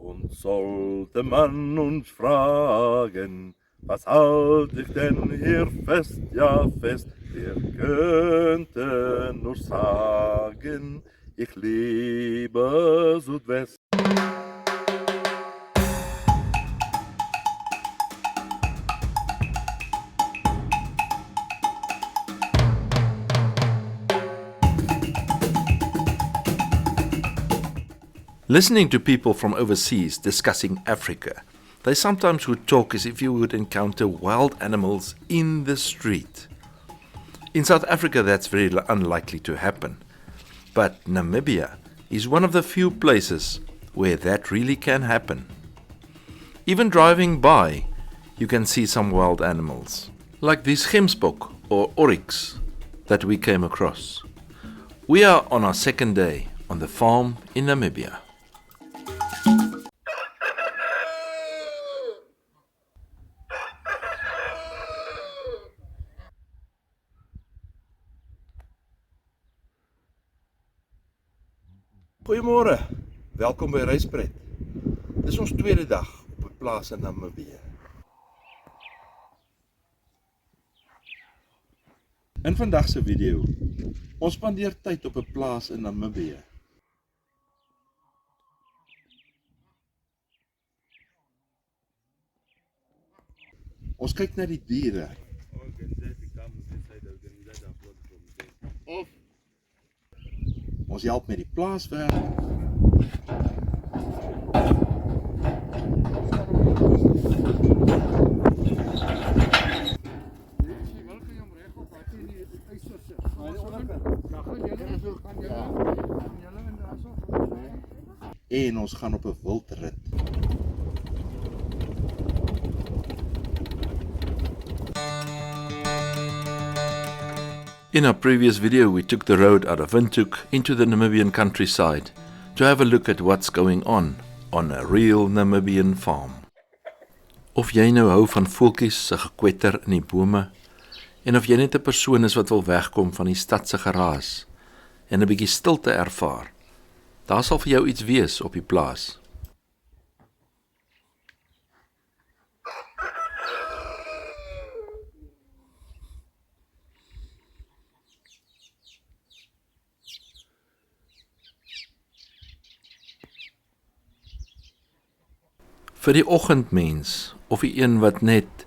Und sollte man uns fragen, was halt ich denn hier fest, ja fest, wir könnten nur sagen, ich liebe Südwest. Listening to people from overseas discussing Africa, they sometimes would talk as if you would encounter wild animals in the street. In South Africa, that's very unlikely to happen. But Namibia is one of the few places where that really can happen. Even driving by, you can see some wild animals, like this gemsbok or oryx that we came across. We are on our second day on the farm in Namibia. Goeiemôre, welkom by Reispret. Dis ons tweede dag op 'n plaas in Namibië. In vandag se video, ons spandeer tyd op 'n plaas in Namibië. Ons kyk na die diere. Ons help met die plaaswerk. En ons gaan op 'n wildrit. In our previous video, we took the road out of Windhoek into the Namibian countryside to have a look at what's going on a real Namibian farm. Of jy nou hou van voeltjies se gekwetter in die bome, en of jy net 'n persoon is wat wil wegkom van die stad se geraas en 'n bietjie stilte ervaar, daar sal vir jou iets wees op die plaas. Vir die oggendmens, of die een wat net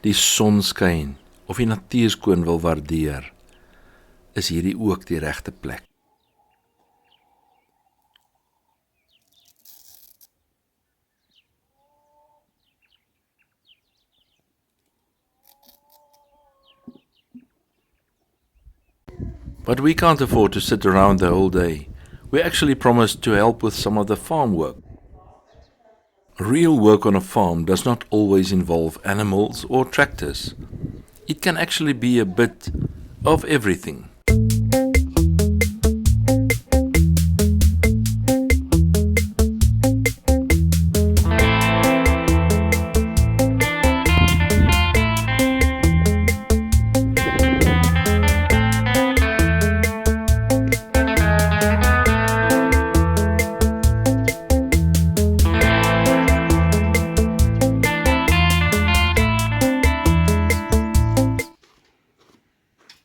die sonskyn of die natuurskoon wil waardeer, is hierdie ook die regte plek. But we can't afford to sit around the whole day. We actually promised to help with some of the farm work. Real work on a farm does not always involve animals or tractors. It can actually be a bit of everything.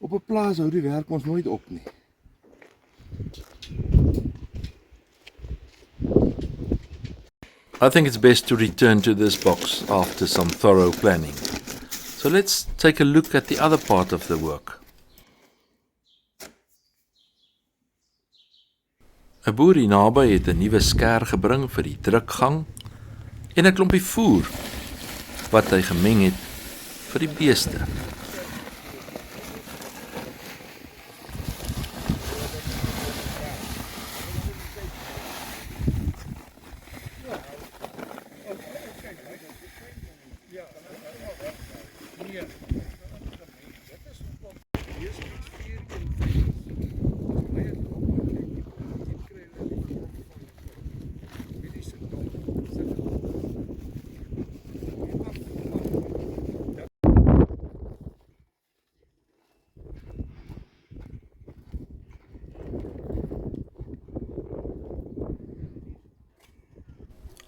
Op 'n plaas hou die werk ons nooit op nie. I think it's best to return to this box after some thorough planning. So let's take a look at the other part of the work. 'n Boer hier naby het 'n nuwe skêr gebring vir die drukgang en 'n klompie voer wat hy gemeng het vir die beeste.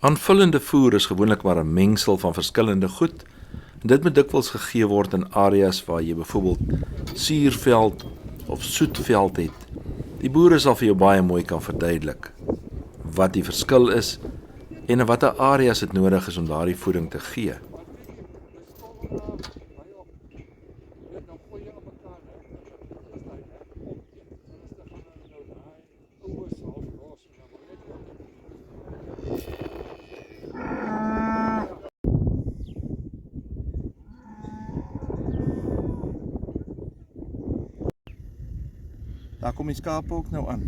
Aanvullende voer is gewoonlik maar 'n mengsel van verskillende goed, en dit moet dikwels gegee word in areas waar jy byvoorbeeld suurveld of soetveld het. Die boere sal vir jou baie mooi kan verduidelik wat die verskil is en in watter areas dit nodig is om daardie voeding te gee. Daar kom die skape ook nou aan.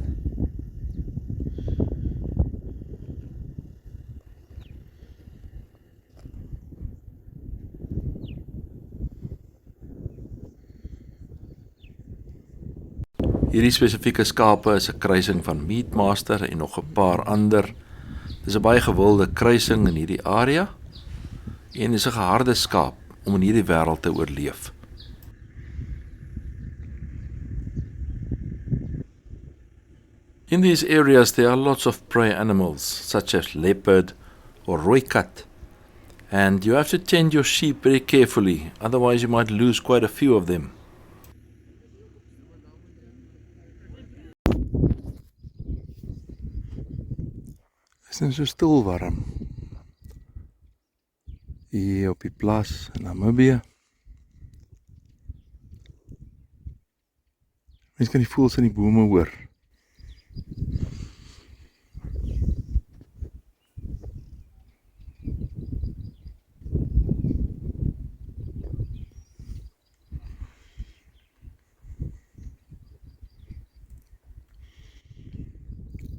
Hierdie spesifieke skape is 'n kruising van Meatmaster en nog 'n paar ander. Dis 'n baie gewilde kruising in hierdie area en is 'n geharde skaap om in hierdie wêreld te oorleef. In these areas there are lots of prey animals such as leopard or rooikat, and you have to tend your sheep very carefully, otherwise you might lose quite a few of them. Is nou so stil warm. Hier op die plaas in Namibië. Mens kan die voëls in die bome hoor.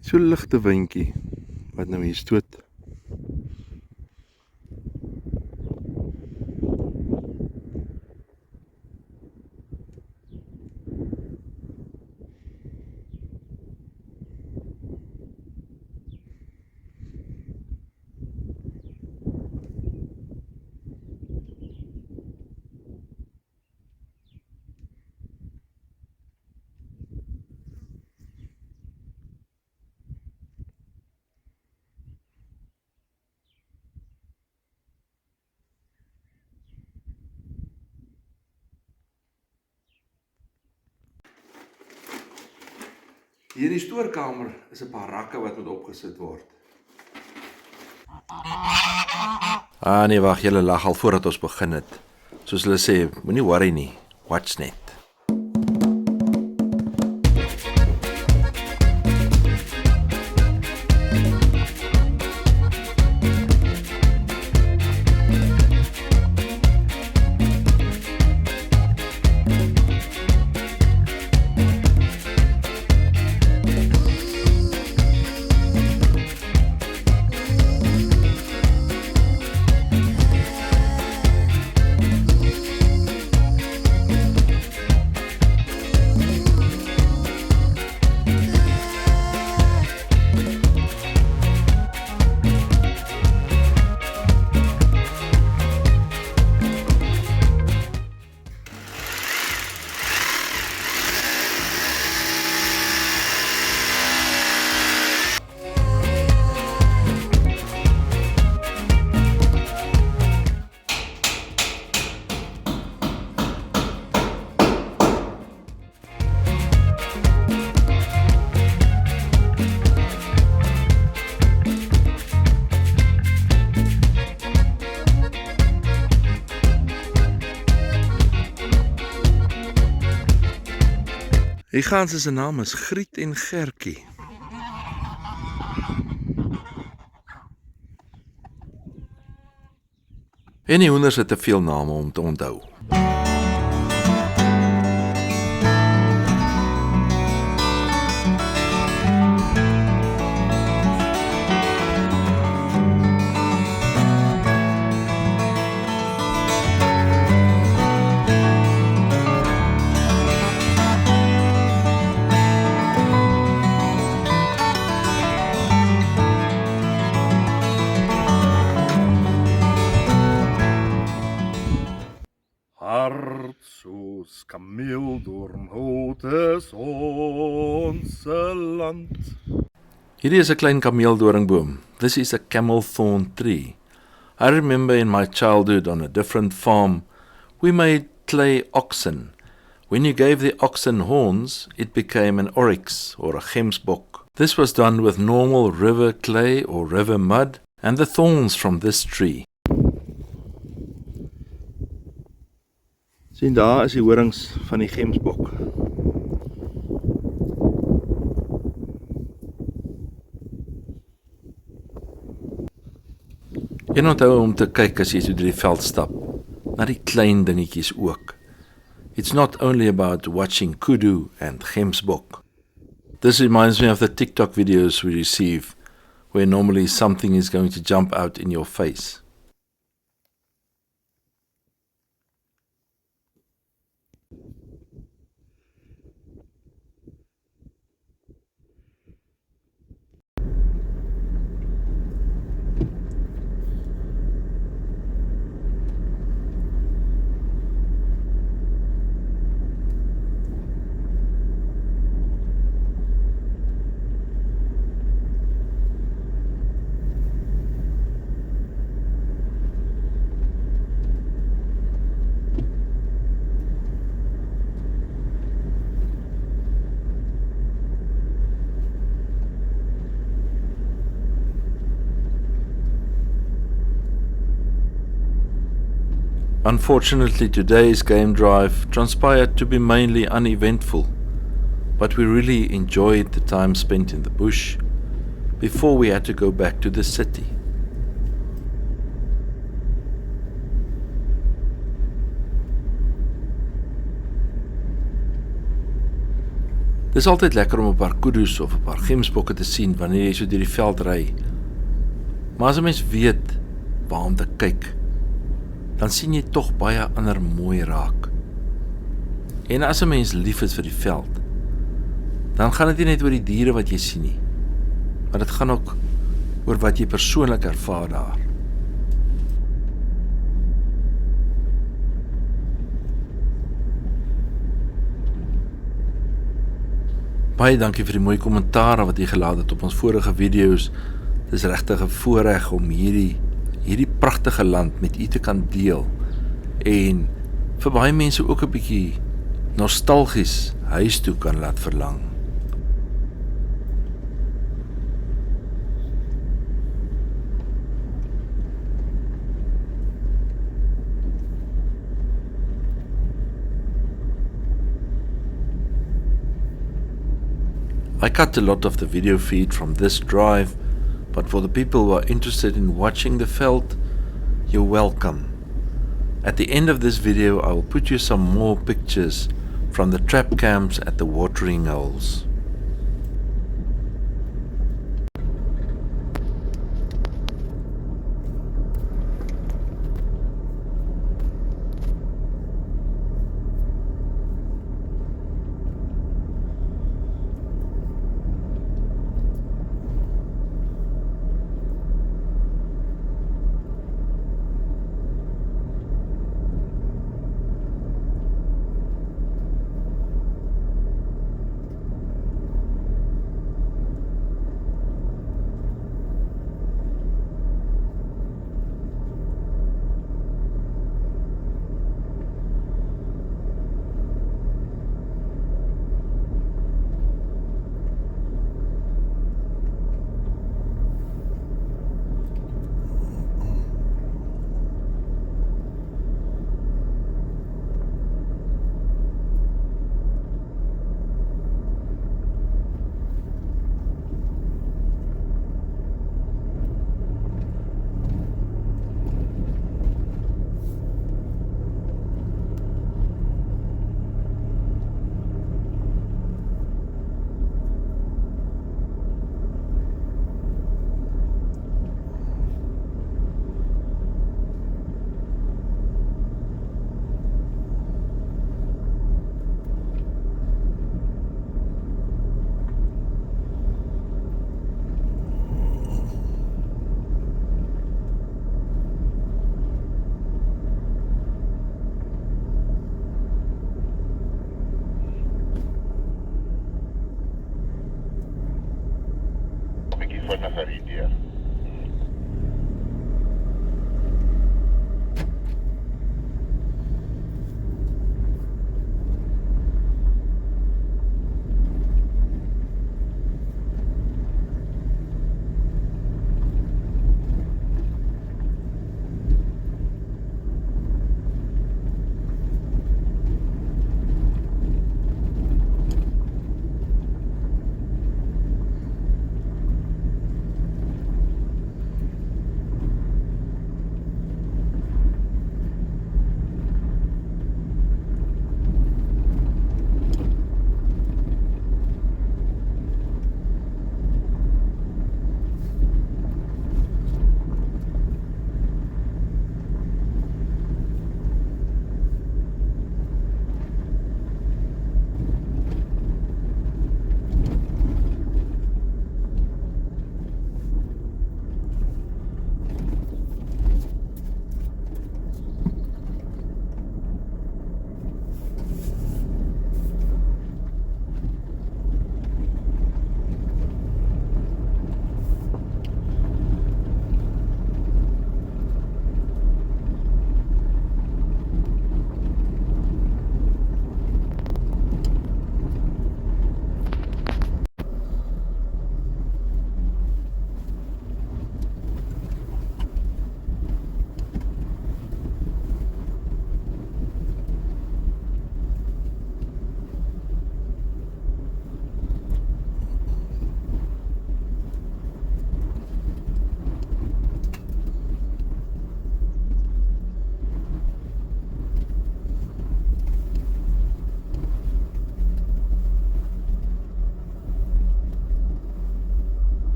So ligte windjie wat nou hier stoot. Hier in die stoorkamer is 'n paar rakke wat moet opgesit word. Nee, wag, julle lag al voordat ons begin het. Soos hulle sê, moenie worry nie. Watch net. Die ganse se naam is Griet en Gertjie. En die hoenders het te veel name om te onthou. Hart soos kameeldoornhout is ons land. Hierdie is 'n klein kameeldoringboom. This is a camel thorn tree. I remember in my childhood on a different farm, we made clay oxen. When you gave the oxen horns, it became an oryx or a gemsbok. This was done with normal river clay or river mud and the thorns from this tree. Sien daar is die horings van die gemsbok. En onthou om te kyk as jy so deur die veld stap, na die klein dingetjies ook. It's not only about watching kudu and gemsbok. This reminds me of the TikTok videos we receive, where normally something is going to jump out in your face. Unfortunately, today's game drive transpired to be mainly uneventful, but we really enjoyed the time spent in the bush before we had to go back to the city. Dis altyd lekker om 'n paar kudus of 'n paar gemsbokke te sien wanneer jy so deur die veld ry. Maar as 'n mens weet waar om te kyk, dan sien jy tog baie ander mooi raak. En as 'n mens lief is vir die veld, dan gaan dit nie net oor die diere wat jy sien nie, maar dit gaan ook oor wat jy persoonlik ervaar daar. Baie dankie vir die mooi kommentare wat jy gelaat het op ons vorige video's. Dit is regtig 'n voorreg om hierdie pragtige land met u te kan deel en vir baie mense ook 'n bietjie nostalgies huis toe kan laat verlang. I cut a lot of the video feed from this drive, but for the people who are interested in watching the veld, you're welcome. At the end of this video, I will put you some more pictures from the trap camps at the watering holes.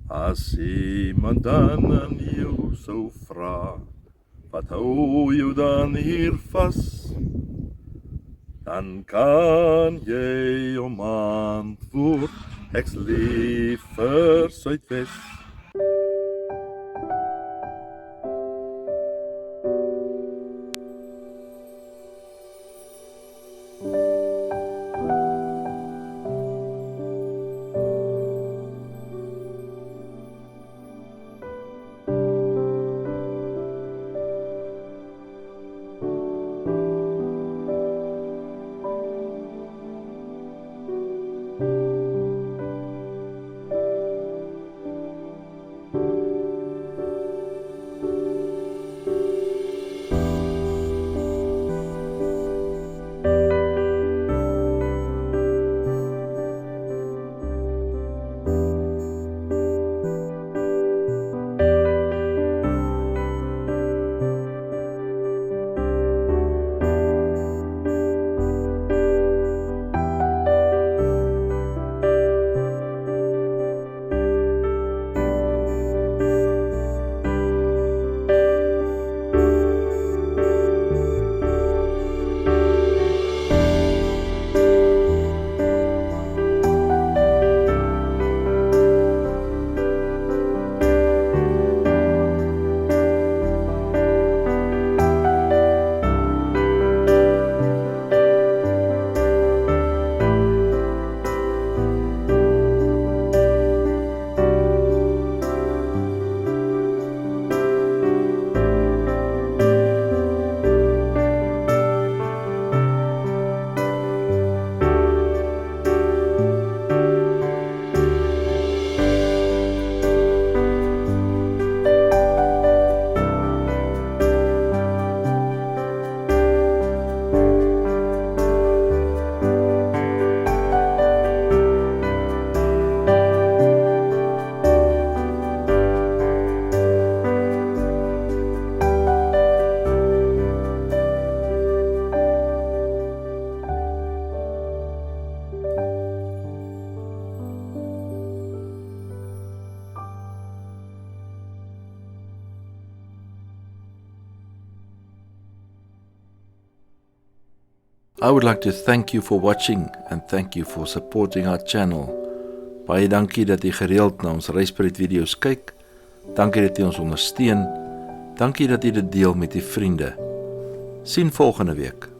As iemand dan aan jou sou vra, wat hou jou dan hier vas? Dan kan jy hom antwoord, ek's lief vir Suidwes. I would like to thank you for watching and thank you for supporting our channel. Baie dankie dat jy gereeld na ons Reispret video's kyk. Dankie dat jy ons ondersteun. Dankie dat jy dit deel met jou vriende. Sien volgende week.